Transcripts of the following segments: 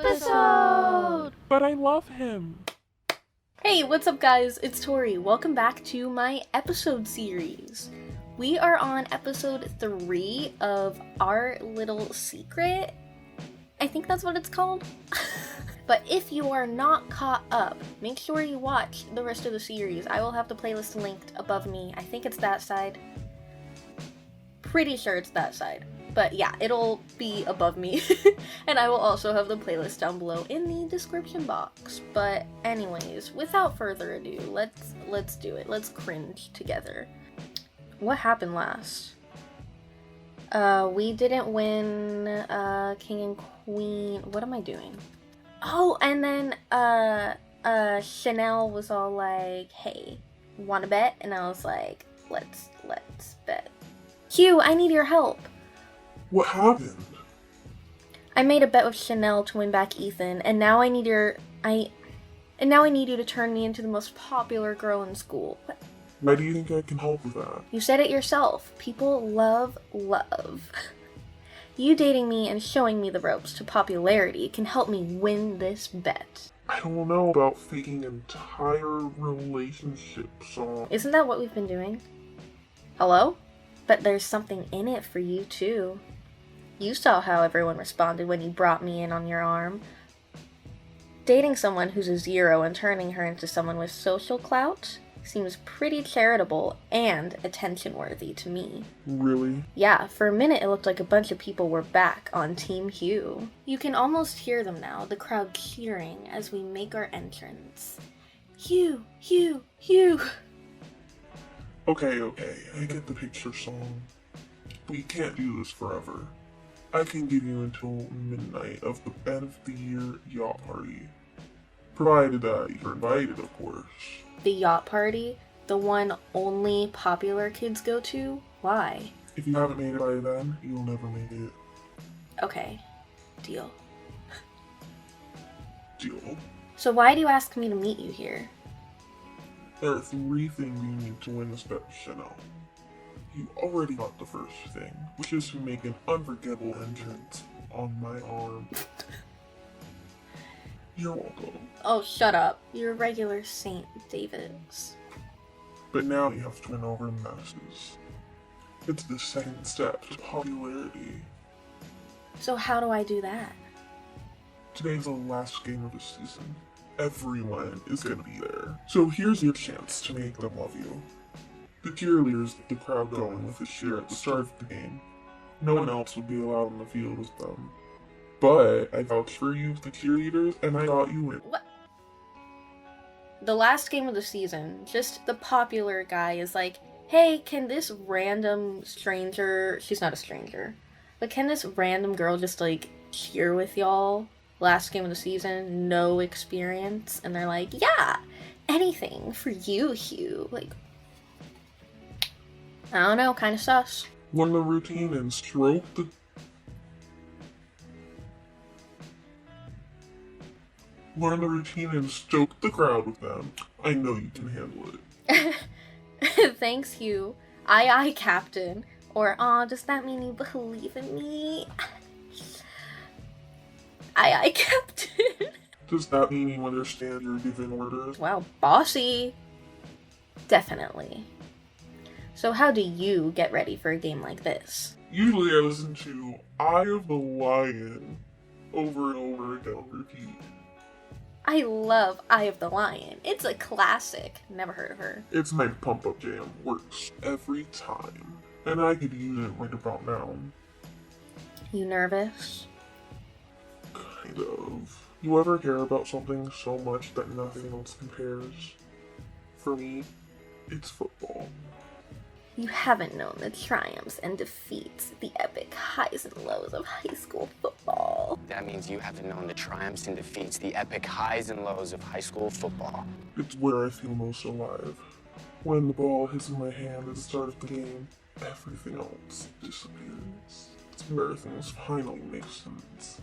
episode! But I love him. Hey, what's up guys? It's Tori. Welcome back to my episode series. We are on episode 3 of Our Little Secret. I think that's what it's called. But if you are not caught up, make sure you watch the rest of the series. I will have the playlist linked above me. I think it's that side. Pretty sure it's that side. But yeah, it'll be above me. And I will also have the playlist down below in the description box. But anyways, without further ado, let's do it. Let's cringe together. What happened last? We didn't win King and Queen. What am I doing? Oh, and then Chanel was all like, "Hey, wanna bet?" And I was like, let's bet. Q, I need your help. What happened? I made a bet with Chanel to win back Ethan, and now I need you to turn me into the most popular girl in school. What? Why do you think I can help with that? You said it yourself. People love love. You dating me and showing me the ropes to popularity can help me win this bet. I don't know about faking entire relationships, so... Isn't that what we've been doing? Hello? But there's something in it for you too. You saw how everyone responded when you brought me in on your arm. Dating someone who's a 0 and turning her into someone with social clout seems pretty charitable and attention-worthy to me. Really? Yeah, for a minute it looked like a bunch of people were back on Team Hugh. You can almost hear them now, the crowd cheering as we make our entrance. Hugh, Hugh, Hugh! Okay, I get the picture, song. We can't do this forever. I can give you until midnight of the end of the year yacht party. Provided that you're invited, of course. The yacht party? The one only popular kids go to? Why? If you haven't made it by then, you'll never make it. Okay. Deal. Deal? So why do you ask me to meet you here? There are 3 things you need to win this bet, Chanel. You already got the first thing, which is to make an unforgettable entrance on my arm. You're welcome. Oh, shut up. You're a regular Saint David's. But now you have to win over the masses. It's the second step to popularity. So how do I do that? Today's the last game of the season. Everyone is gonna be there. So here's your chance to make them love you. The cheerleaders get the crowd going with a cheer at the start of the game. No one else would be allowed on the field with them. But I vouched for you with the cheerleaders, and I got you in. What? The last game of the season, just the popular guy is like, "Hey, can this random stranger," she's not a stranger, but can this random girl just like cheer with y'all? Last game of the season, no experience, and they're like, "Yeah, anything for you, Hugh." Like, I don't know, kind of sus. Learn the routine and stroke the stoke the crowd with them. I know you can handle it. Thanks, Hugh. Aye, Captain. Or, aw, does that mean you believe in me? Aye, Captain. Does that mean you understand your given orders? Wow, bossy. Definitely. So how do you get ready for a game like this? Usually I listen to Eye of the Lion over and over again on repeat. I love Eye of the Lion. It's a classic. Never heard of her. It's my pump-up jam. Works every time. And I could use it right about now. You nervous? Kind of. You ever care about something so much that nothing else compares? For me, it's football. You haven't known the triumphs and defeats, the epic highs and lows of high school football. That means you haven't known the triumphs and defeats, the epic highs and lows of high school football. It's where I feel most alive. When the ball hits in my hand at the start of the game, everything else disappears. It's where things finally make sense.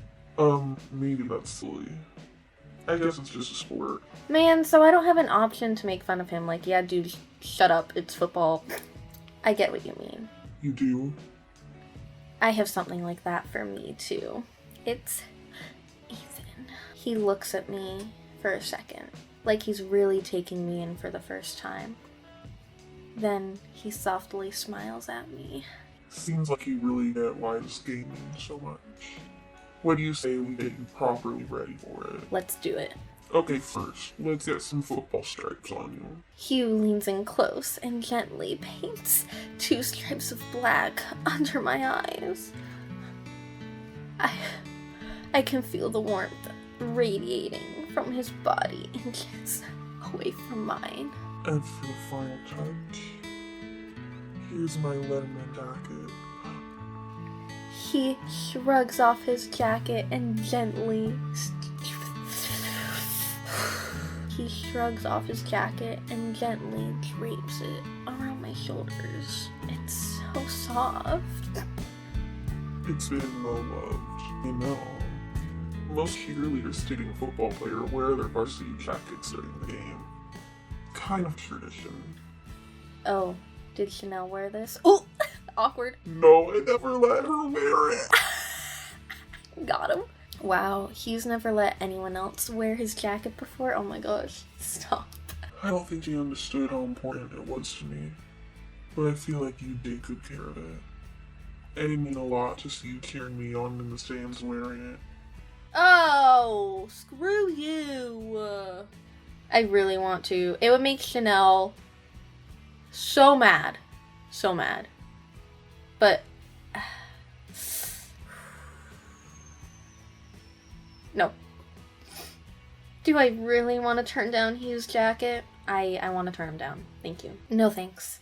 Maybe that's silly. I guess it's just a sport. Man, so I don't have an option to make fun of him, like, yeah, dude, shut up, it's football. I get what you mean. You do? I have something like that for me, too. It's Ethan. He looks at me for a second, like he's really taking me in for the first time. Then he softly smiles at me. Seems like you really get why this game means so much. What do you say we get you properly ready for it? Let's do it. Okay, first, let's get some football stripes on you. Hugh leans in close and gently paints 2 stripes of black under my eyes. I can feel the warmth radiating from his body inches away from mine. And for the final touch, here's my Letterman jacket. He shrugs off his jacket and gently drapes it around my shoulders. It's so soft. It's been well loved. You know, most cheerleaders stating a football player wear their varsity jackets during the game. Kind of tradition. Oh, did Chanel wear this? Oh, awkward. No, I never let her wear it. Got him. Wow, he's never let anyone else wear his jacket before? Oh my gosh, stop. I don't think he understood how important it was to me, but I feel like you did good care of it. It mean a lot to see you cheering me on in the stands wearing it. Oh, screw you. I really want to. It would make Chanel so mad. So mad. But no. Do I really want to turn down Hugh's jacket? I want to turn him down. Thank you. No thanks.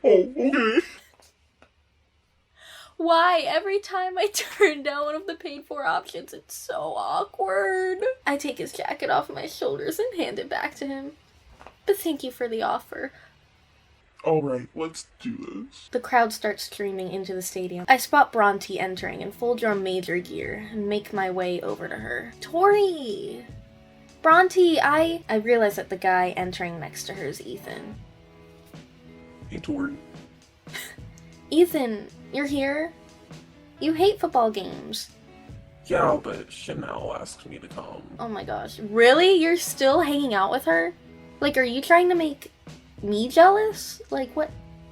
Oh, okay. Why? Every time I turn down one of the paid for options, it's so awkward. I take his jacket off my shoulders and hand it back to him. But thank you for the offer. Alright, let's do this. The crowd starts streaming into the stadium. I spot Bronte entering in full drum major gear and make my way over to her. Tori! Bronte, I realize that the guy entering next to her is Ethan. Hey, Tori. Ethan, you're here? You hate football games. Yeah, but Chanel asked me to come. Oh my gosh. Really? You're still hanging out with her? Like, are you trying to make me jealous? Like,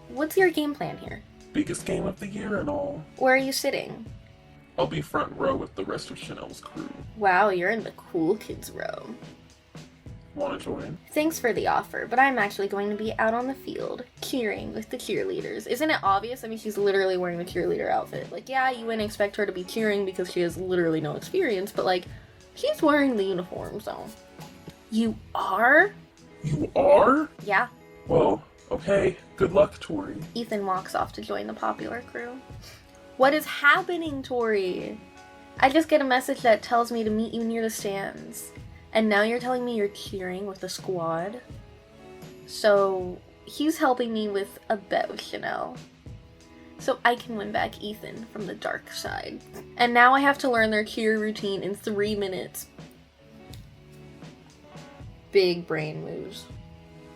what's your game plan here? Biggest game of the year and all. Where are you sitting? I'll be front row with the rest of Chanel's crew. Wow, you're in the cool kids row. Wanna join? Thanks for the offer, but I'm actually going to be out on the field, cheering with the cheerleaders. Isn't it obvious? I mean, she's literally wearing the cheerleader outfit. Like, yeah, you wouldn't expect her to be cheering because she has literally no experience, but like, she's wearing the uniform, so. You are? You are? Yeah. Well, okay. Good luck, Tori. Ethan walks off to join the popular crew. What is happening, Tori? I just get a message that tells me to meet you near the stands. And now you're telling me you're cheering with the squad? So, he's helping me with a bet with Chanel. So I can win back Ethan from the dark side. And now I have to learn their cheer routine in 3 minutes. Big brain moves.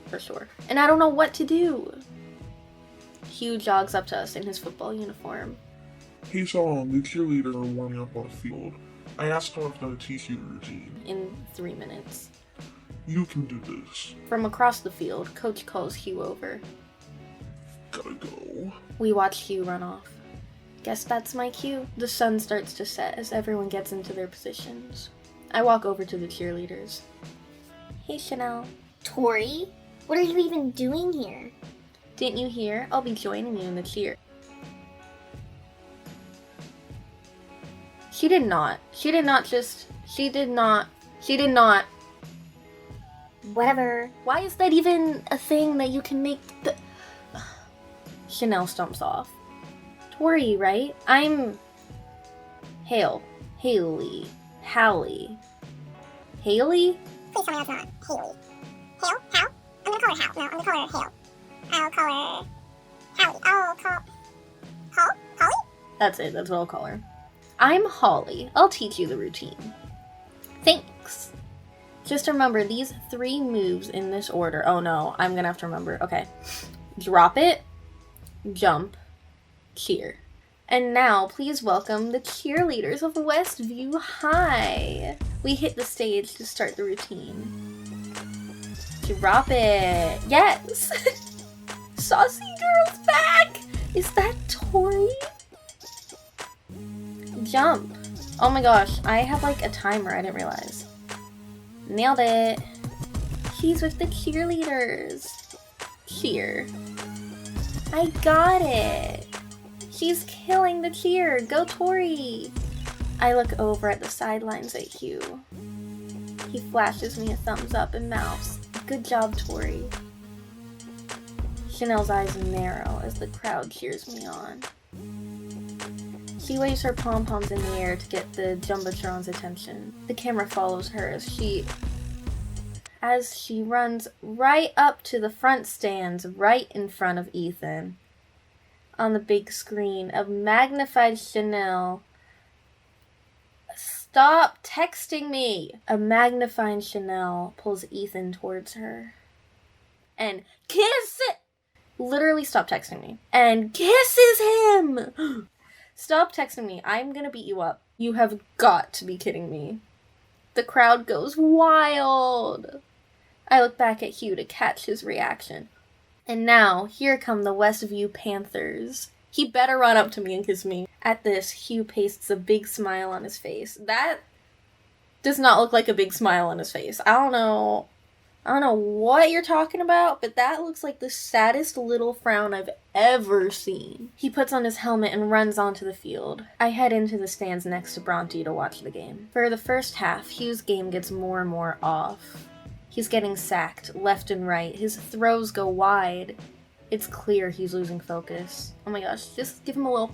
For sure. And I don't know what to do. Hugh jogs up to us in his football uniform. Hey, Sean, the cheerleaders are warming up on the field. I asked him if they'll teach you the routine. In 3 minutes. You can do this. From across the field, Coach calls Hugh over. Gotta go. We watch Hugh run off. Guess that's my cue. The sun starts to set as everyone gets into their positions. I walk over to the cheerleaders. Hey, Chanel. Tori? What are you even doing here? Didn't you hear? I'll be joining you in the cheer. She did not. She did not. Whatever. Why is that even a thing that you can make the... Chanel stomps off. Tori, right? I'm... Haley. Haley? Please tell me that's not Haley. Hale? Hal? I'm gonna call her Hal. No, I'm gonna call her Hale. I'll call her... Hallie. I'll call... Holly? That's it. That's what I'll call her. I'm Holly. I'll teach you the routine. Thanks. Just remember these 3 moves in this order. Oh no, I'm gonna have to remember. Okay. Drop it, jump, cheer. And now, please welcome the cheerleaders of Westview High. We hit the stage to start the routine. Drop it. Yes! Saucy Girl's back! Is that Tori? Jump. Oh my gosh, I have like a timer, I didn't realize. Nailed it. She's with the cheerleaders. Cheer. I got it. She's killing the cheer. Go Tori. I look over at the sidelines at Hugh. He flashes me a thumbs up and mouths, "Good job, Tori." Chanel's eyes narrow as the crowd cheers me on. She waves her pom-poms in the air to get the Jumbotron's attention. The camera follows her as she runs right up to the front stands right in front of Ethan. On the big screen, a magnified Chanel. Stop texting me! A magnifying Chanel pulls Ethan towards her. And kiss it! Literally stop texting me. And kisses him! Stop texting me. I'm gonna beat you up. You have got to be kidding me. The crowd goes wild. I look back at Hugh to catch his reaction. And now, here come the Westview Panthers. He better run up to me and kiss me. At this, Hugh pastes a big smile on his face. That does not look like a big smile on his face. I don't know what you're talking about, but that looks like the saddest little frown I've ever seen. He puts on his helmet and runs onto the field. I head into the stands next to Bronte to watch the game. For the first half, Hugh's game gets more and more off. He's getting sacked left and right. His throws go wide. It's clear he's losing focus. Oh my gosh, just give him a little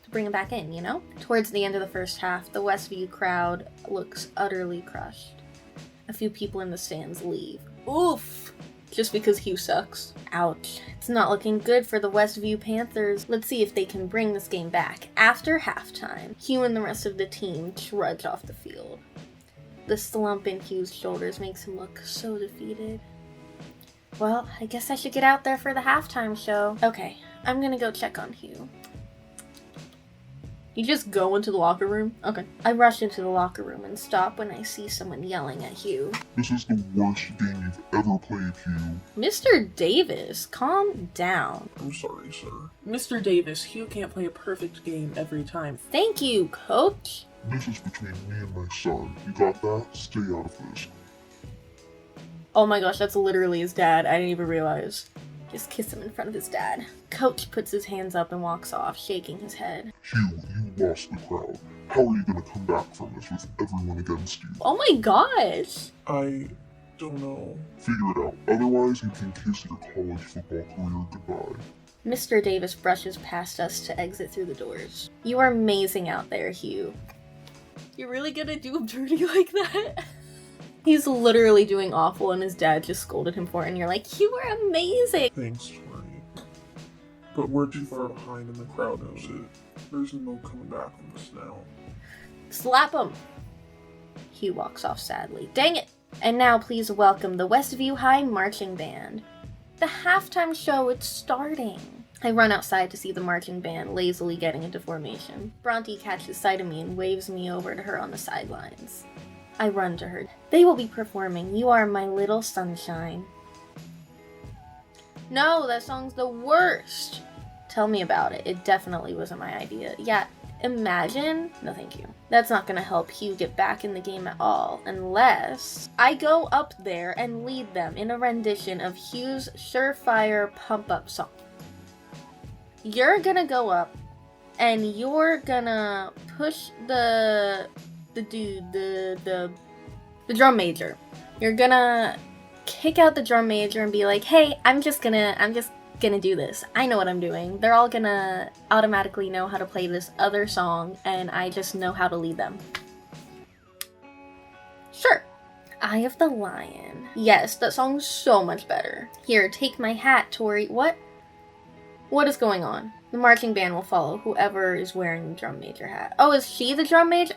to bring him back in, you know? Towards the end of the first half, the Westview crowd looks utterly crushed. A few people in the stands leave. Oof! Just because Hugh sucks. Ouch. It's not looking good for the Westview Panthers. Let's see if they can bring this game back. After halftime, Hugh and the rest of the team trudge off the field. The slump in Hugh's shoulders makes him look so defeated. Well, I guess I should get out there for the halftime show. Okay, I'm gonna go check on Hugh. You just go into the locker room? Okay. I rush into the locker room and stop when I see someone yelling at Hugh. This is the worst game you've ever played, Hugh. Mr. Davis, calm down. I'm sorry, sir. Mr. Davis, Hugh can't play a perfect game every time. Thank you, coach. This is between me and my son. You got that? Stay out of this. Oh my gosh, that's literally his dad. I didn't even realize. Just kiss him in front of his dad. Coach puts his hands up and walks off, shaking his head. Hugh, you lost the crowd. How are you gonna come back from this with everyone against you? Oh my gosh! I don't know. Figure it out. Otherwise, you can kiss your college football career goodbye. Mr. Davis brushes past us to exit through the doors. You are amazing out there, Hugh. You're really gonna do him dirty like that? He's literally doing awful and his dad just scolded him for it and you're like, you were amazing! Thanks, Tori. But we're too far behind and the crowd knows it. There's no coming back from this now. Slap him! Hugh walks off sadly. Dang it! And now please welcome the Westview High Marching Band. The halftime show, it's starting. I run outside to see the marching band lazily getting into formation. Bronte catches sight of me and waves me over to her on the sidelines. I run to her. They will be performing You Are My Little Sunshine. No, that song's the worst. Tell me about it. It definitely wasn't my idea. Yeah, imagine. No, thank you. That's not gonna help Hugh get back in the game at all, unless I go up there and lead them in a rendition of Hugh's surefire pump-up song. You're gonna go up, and you're gonna push the drum major. You're gonna kick out the drum major and be like, hey, I'm just gonna do this. I know what I'm doing. They're all gonna automatically know how to play this other song, and I just know how to lead them. Sure. Eye of the Lion. Yes, that song's so much better. Here, take my hat, Tori. What? What is going on? The marching band will follow whoever is wearing the drum major hat. Oh, is she the drum major?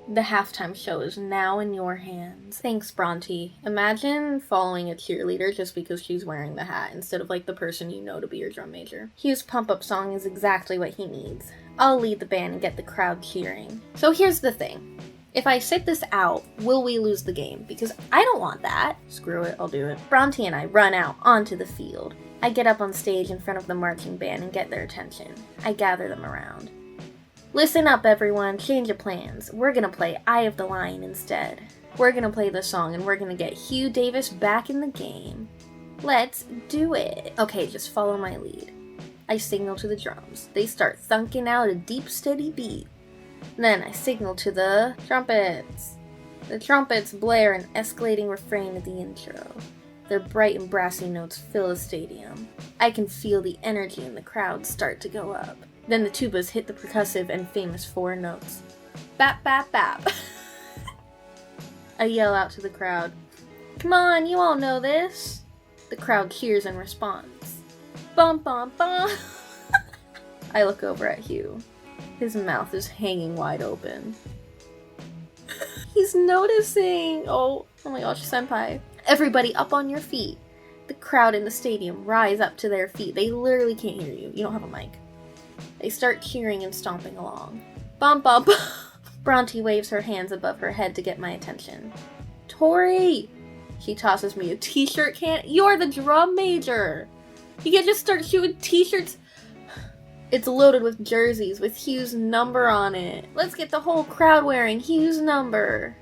The halftime show is now in your hands. Thanks, Bronte. Imagine following a cheerleader just because she's wearing the hat instead of like the person you know to be your drum major. Hugh's pump-up song is exactly what he needs. I'll lead the band and get the crowd cheering. So here's the thing. If I sit this out, will we lose the game? Because I don't want that. Screw it, I'll do it. Bronte and I run out onto the field. I get up on stage in front of the marching band and get their attention. I gather them around. Listen up, everyone. Change of plans. We're gonna play Eye of the Lion instead. We're gonna play the song and we're gonna get Hugh Davis back in the game. Let's do it. Okay, just follow my lead. I signal to the drums. They start thunking out a deep, steady beat. Then I signal to the trumpets. The trumpets blare an escalating refrain at the intro. Their bright and brassy notes fill the stadium. I can feel the energy in the crowd start to go up. Then the tubas hit the percussive and famous 4 notes. Bap, bap, bap. I yell out to the crowd, "Come on, you all know this." The crowd cheers in response. Bum, bum, bum. I look over at Hugh. His mouth is hanging wide open. He's noticing. Oh my gosh, senpai. Everybody up on your feet. The crowd in the stadium rise up to their feet. They literally can't hear you. You don't have a mic. They start cheering and stomping along. Bum, bum, bum. Bronte waves her hands above her head to get my attention. Tori! She tosses me a t-shirt can. You're the drum major! You can't just start shooting t-shirts. It's loaded with jerseys with Hugh's number on it. Let's get the whole crowd wearing Hugh's number.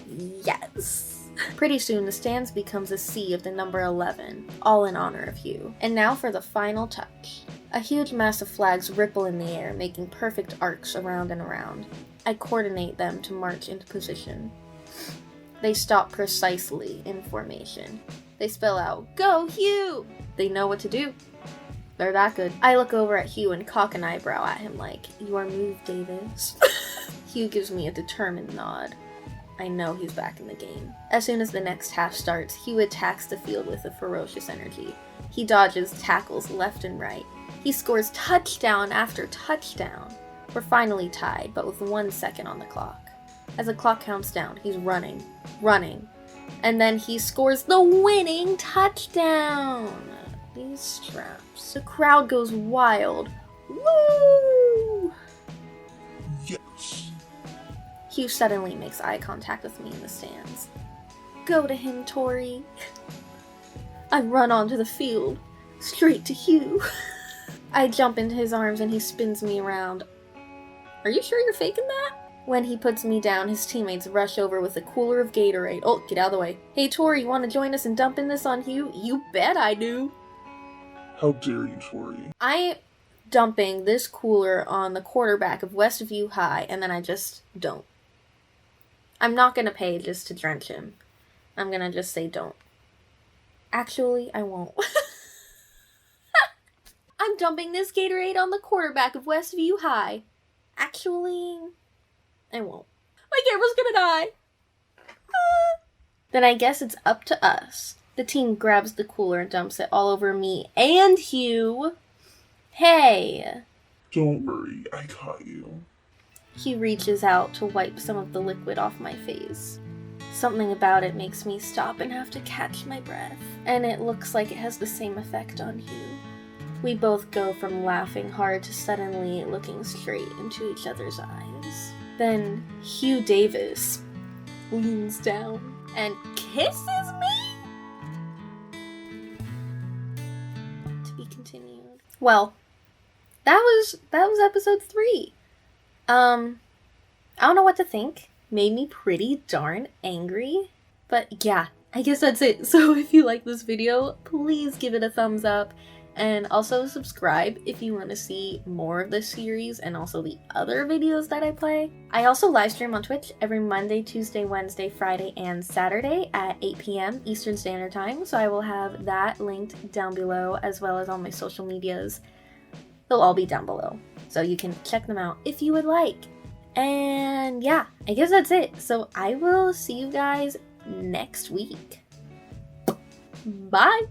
Yes. Pretty soon the stands becomes a sea of the number 11, all in honor of Hugh. And now for the final touch. A huge mass of flags ripple in the air, making perfect arcs around and around. I coordinate them to march into position. They stop precisely in formation. They spell out, "Go, Hugh!" They know what to do. They're that good. I look over at Hugh and cock an eyebrow at him like, "Your move, Davis." Hugh gives me a determined nod. I know he's back in the game. As soon as the next half starts, Hugh attacks the field with a ferocious energy. He dodges tackles left and right. He scores touchdown after touchdown. We're finally tied, but with 1 second on the clock. As the clock counts down, he's running, and then he scores the winning touchdown. These straps. The crowd goes wild. Woo! Yes. Hugh suddenly makes eye contact with me in the stands. Go to him, Tori. I run onto the field, straight to Hugh. I jump into his arms and he spins me around. Are you sure you're faking that? When he puts me down, his teammates rush over with a cooler of Gatorade. Oh, get out of the way. Hey, Tori, you want to join us in dumping this on Hugh? You bet I do. How dare you, Tori? I dumping this cooler on the quarterback of Westview High, and then I just don't. I'm not gonna pay just to drench him. I'm gonna just say don't. Actually, I won't. I'm dumping this Gatorade on the quarterback of Westview High. Actually, I won't. My camera's gonna die. Then I guess it's up to us. The team grabs the cooler and dumps it all over me and Hugh. Hey! Don't worry, I caught you. He reaches out to wipe some of the liquid off my face. Something about it makes me stop and have to catch my breath. And it looks like it has the same effect on Hugh. We both go from laughing hard to suddenly looking straight into each other's eyes. Then Hugh Davis leans down and kisses me? To be continued. Well, that was episode 3. I don't know what to think. Made me pretty darn angry. But yeah, I guess that's it. So if you like this video, please give it a thumbs up. And also subscribe if you want to see more of this series and also the other videos that I play. I also live stream on Twitch every Monday, Tuesday, Wednesday, Friday, and Saturday at 8 p.m. Eastern Standard Time. So I will have that linked down below as well as all my social medias. They'll all be down below. So you can check them out if you would like. And yeah, I guess that's it. So I will see you guys next week. Bye!